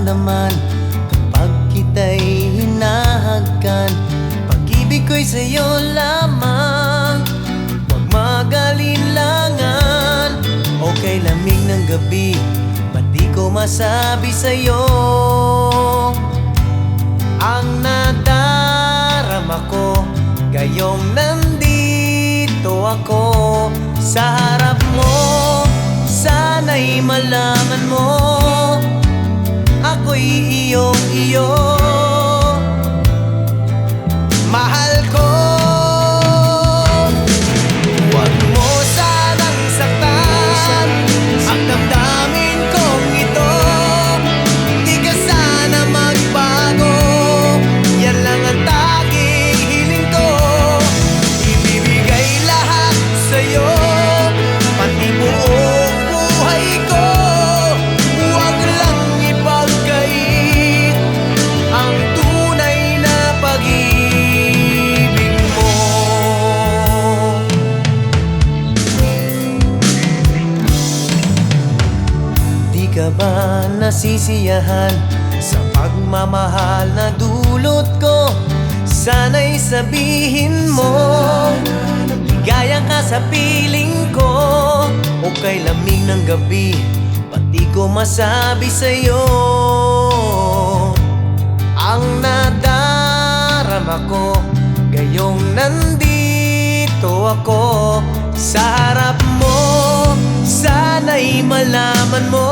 nararamdaman kapag kita'y hinahagkan. Pag-ibig ko'y sa'yo lamang, huwag mag-alinlangan. O kay lamig ng gabi, ba't di ko masabi sa'yo ang nadarama ko? Gayong nandito ako sa harap mo, sana'y malaman mo ako'y iyong-iyo. Mahal ko, huwag mo sanang saktan ang damdamin kong ito. Di ka sana magbago, yan lang ang tanging hiling ko. Ibibigay lahat sa'yo, pati buong buhay ko. Huwag lang ipagkait ang tunay na pag-ibig mo. Di ka ba nasisiyahan sa pagmamahal na dulot ko? Sana'y sabihin mo, ligaya ka sa piling ko. O kay lamig ng gabi, pati ko masabi sa'yo ang nadarama ko. Gayong nandito ako sa harap mo, sana'y malaman mo